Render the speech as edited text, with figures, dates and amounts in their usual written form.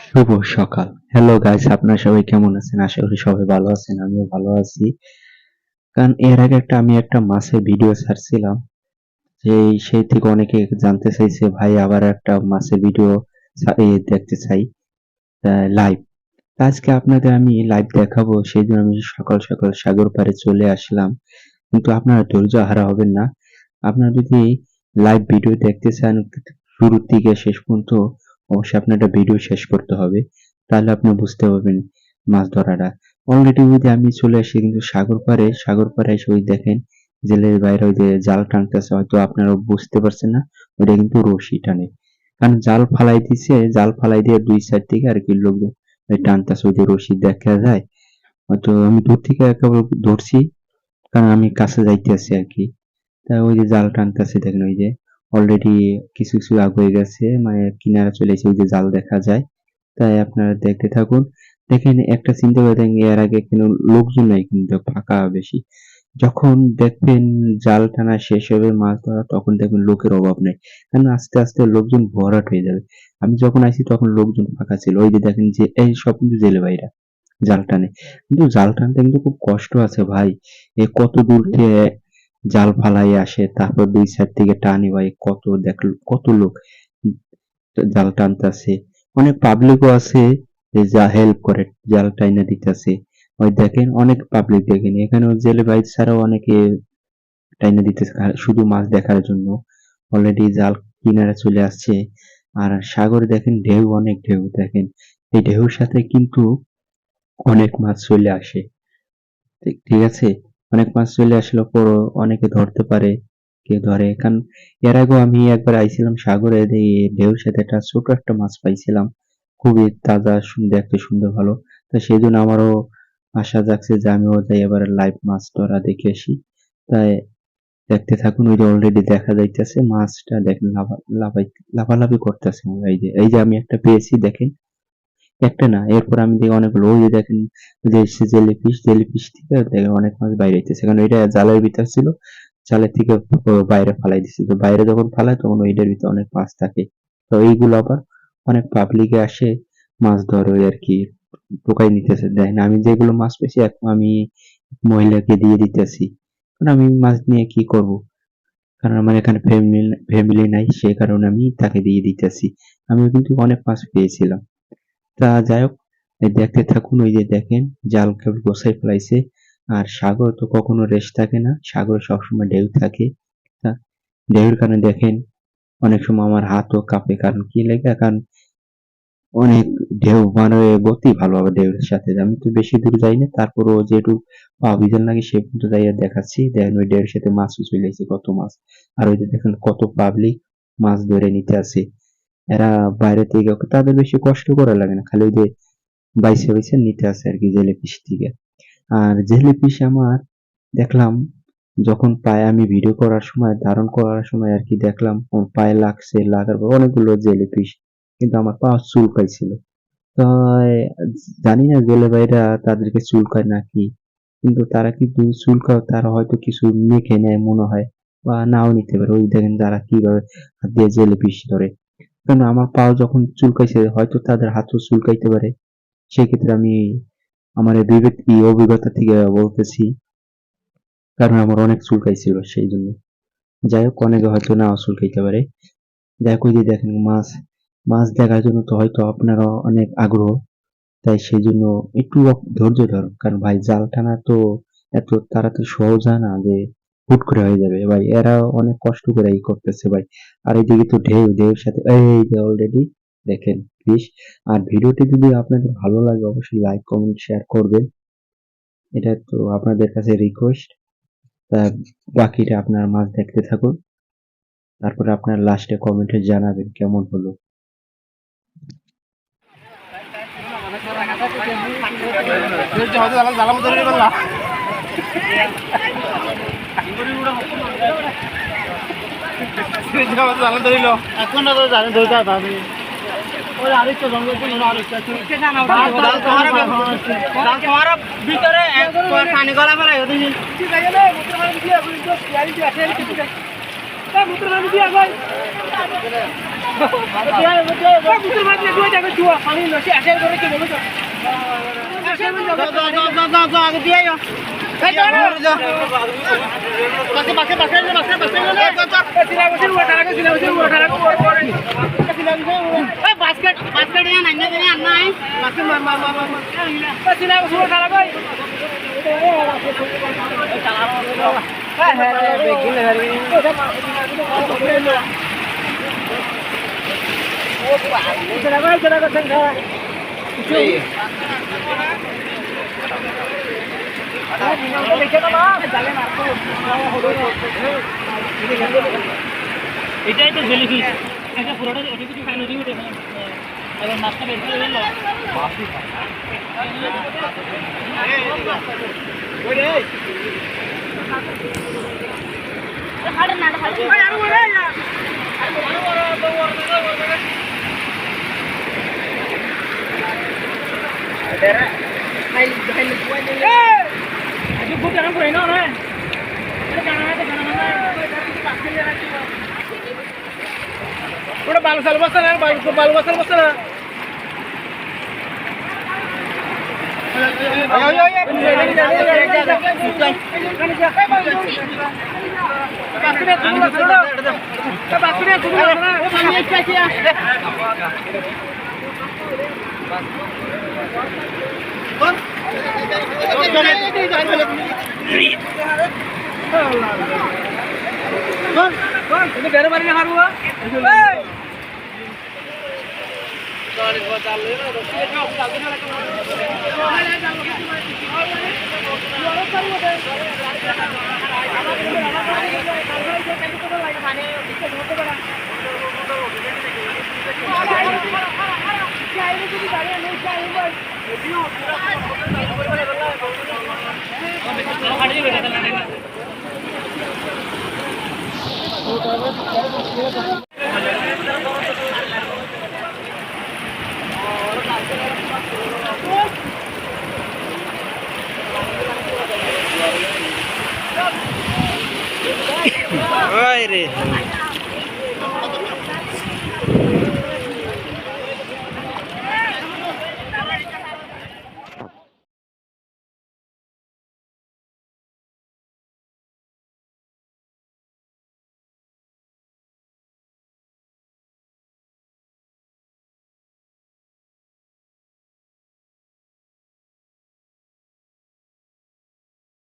শুভ সকাল। Hello guys, আপনারা সবাই কেমন আছেন? আশা করি সবাই ভালো আছেন। আমিও ভালো আছি। কারণ এর আগে আমি একটা মাছের ভিডিও ছাড়ছিলাম। সেই থেকে অনেকে জানতে চাইছে ভাই আবার একটা মাছের ভিডিও দেখতে চাই লাইভ। আজকে আপনাদের আমি লাইভ দেখাবো, সেই জন্য আমি সকাল সকাল সাগর পাড়ে চলে আসলাম। কিন্তু আপনারা ধৈর্য হারা হবেন না। আপনারা যদি লাইভ ভিডিও দেখতে চান শুরু থেকে শেষ পর্যন্ত, অবশ্যই আপনার একটা ভিডিও শেষ করতে হবে। তাহলে আপনি বুঝতে পারবেন মাছ ধরাটা। অলরেডি যদি আমি চলে আসি কিন্তু সাগর পাড়ে এসে ওই দেখেন জেলের বাইরে ওই যে জাল টানতেছে, হয়তো আপনারা বুঝতে পারছেন না, ওইটা কিন্তু রশি টানে। কারণ জাল ফালাই দিয়ে দুই সাইড থেকে আর কি লোকজন টানতেছে, ওই যে রশি দেখা যায়। হয়তো আমি দূর থেকে একেবারে ধরছি, কারণ আমি কাছে যাইতেছি আর কি। তা ওই যে জাল টানতেছে দেখেন, ওই যে অলরেডি কিছু কিছু আগে গেছে, মানে কিনারা চলে এসে ওই যে জাল দেখা যায়। তাই আপনারা দেখতে থাকুন। দেখেন একটা চিন্তা করে দেখেন, এর আগে কোনো লোকজন নাই কিন্তু ফাঁকা বেশি। যখন দেখবেন জাল টানা শেষ হবে মাছ ধরা, তখন দেখবেন লোকের অভাব নেই। কারণ আস্তে আস্তে লোকজন ভরাট হয়ে যাবে। আমি যখন আইছি তখন লোকজন ফাঁকা ছিল। ওই যে দেখেন যে এই সব কিন্তু জেলে ভাইরা জাল টানে। কিন্তু জাল টানতে কিন্তু খুব কষ্ট আছে ভাই। এ কত দূর থেকে জাল ফালাই আসে, তারপর দুই সাইড থেকে টানে ভাই, কত লোক জাল টানতেছে। অনেক পাবলিকও আছে যে যা হেল্প করে, জাল টাইনা দিতেছে। ওই দেখেন অনেক পাবলিক, দেখেন এখানেও জেলে ভাই ছাড়াও অনেকে টাইনা দিতেছে শুধু মাছ দেখার জন্য। অলরেডি জাল কিনারে চলে আসছে। আর সাগরে দেখেন অনেক ঢেউ দেখেন, এই ঢেউর সাথে কিন্তু অনেক মাছ চলে আসে। ঠিক আছে, অনেক মাছ চলে আসলে পরও অনেকে ধরতে পারে, কে ধরে। কারণ এর আগেও আমি একবার আইছিলাম সাগরে, এই ঢেউর সাথে একটা ছোট একটা মাছ পাইছিলাম, খুবই তাজা, দেখতে সুন্দর ভালো। তো সেই জন্য আমারও আশা জাগছে যে আমিও যাই এবার লাইভ মাছ ধরা দেখে আসি। তাই দেখতে থাকুন। ওই যে অলরেডি দেখা যাইতেছে মাছটা, দেখেন লাফালাফি করতেছে। এই যে আমি একটা পেয়েছি দেখেন, একটা না, এরপর আমি দেখি অনেকগুলো। ওই যে দেখেন যে জেলিফিশ থেকে দেখেন অনেক মাছ বাইরে হইতেছে, কারণ এটা জালের ভিতর ছিল, জালের থেকে বাইরে ফালাই দিছে। তো বাইরে যখন ফালায় তখন ওইটার ভিতরে অনেক মাছ থাকে। তো এইগুলো আবার অনেক পাবলিকে আসে মাছ ধরে ওই আর কি, টোকাই নিতেছে। দেখেন আমি যেগুলো মাছ পেয়েছি এখন আমি মহিলাকে দিয়ে দিতেছি, কারণ আমি মাছ নিয়ে কি করব, কারণ আমার এখানে ফ্যামিলি নাই, সে কারণে আমি তাকে দিয়ে দিতেছি। আমিও কিন্তু অনেক মাছ পেয়েছিলাম। তা যাই হোক, এই দেখতে থাকুন। ওই যে দেখেন জাল কেবল গোছাই ফেলাইছে। আর সাগর তো কখনো রেস্ট থাকে না, সাগরে সবসময় ঢেউ থাকে। তা ঢেউর কারণে দেখেন অনেক সময় আমার হাতও কাঁপে। কারণ কি লেগে, কারণ অনেক ঢেউ, মানে গতি ভালো হবে ঢেউর সাথে। আমি তো বেশি দূর যাই না, তারপরও যেটু পা ভিজল লাগে সে পর্যন্ত যাইয়া দেখাচ্ছি। দেখেন ওই ঢেউর সাথে মাছও চলে এসেছে, কত মাছ। আর ওই যে দেখেন কত পাবলিক মাছ ধরে নিতে আসে। এরা বাইরে থেকে, তাদের বেশি কষ্ট করা লাগে না, খালি ওই যে বাইছে বাইছে নিতে আসে আর কি জেলিফিশ থেকে। আর জেলিফিশ আমার দেখলাম যখন পায়ে আমি ভিডিও করার সময়, ধারণ করার সময় আর কি দেখলাম আমার পায়ে লাগছে, লাগার পর অনেকগুলো জেলিফিশ, কিন্তু আমার পা চুলকাইছিল। তো জানি না জেলে ভাইরা তাদেরকে চুলকায় নাকি, কিন্তু তারা কিন্তু চুলকায়, তারা হয়তো কিছু মেখে নেয় মনে হয়, বা নাও নিতে পারে। ওই দেখেন তারা কিভাবে হাত দিয়ে জেলিফিশ ধরে। কারণ আমার পাও যখন চুলকাইছে, হয়তো তাদের হাতও চুলকাইতে পারে। সেক্ষেত্রে আমি আমার এই অভিজ্ঞতা থেকে বলতেছি, কারণ আমার অনেক চুলকাইছিল সেই জন্য। যাই হোক, অনেকে হয়তো নাও চুলকাইতে পারে। দেখো যে দেখেন মাছ, মাছ দেখার জন্য তো হয়তো আপনারা অনেক আগ্রহ, তাই সেই জন্য একটু ধৈর্য ধরো। কারণ ভাই জাল টানা তো এত তাড়াতাড়ি সহজ হয় না যে হুট করে হয়ে যাবে ভাই, এরা অনেক কষ্ট করে এই করতেছে ভাই। আর এইদিকে তো ঢেউর সাথে এই যে অলরেডি দেখেন ফিশ। আর ভিডিওটি যদি আপনাদের ভালো লাগে অবশ্যই লাইক কমেন্ট শেয়ার করবেন, এটা তো আপনাদের কাছে রিকোয়েস্ট। তা বাকিটা আপনার মাছ দেখতে থাকুন, তারপরে আপনার লাস্টে কমেন্টে জানাবেন কেমন হলো। এখন জানি ধরতে পারবি ওই আরেকটা জঙ্গল তোমার ভিতরে পানি গলা ফেলাই এটাই তো জেলিফিশ একটা পুরোটা ওটা কিছু খাই নদী উঠে এবার মাছটা বের করে গেল balu sal basta na balu basal basta na ini dari mana yang haru Oi,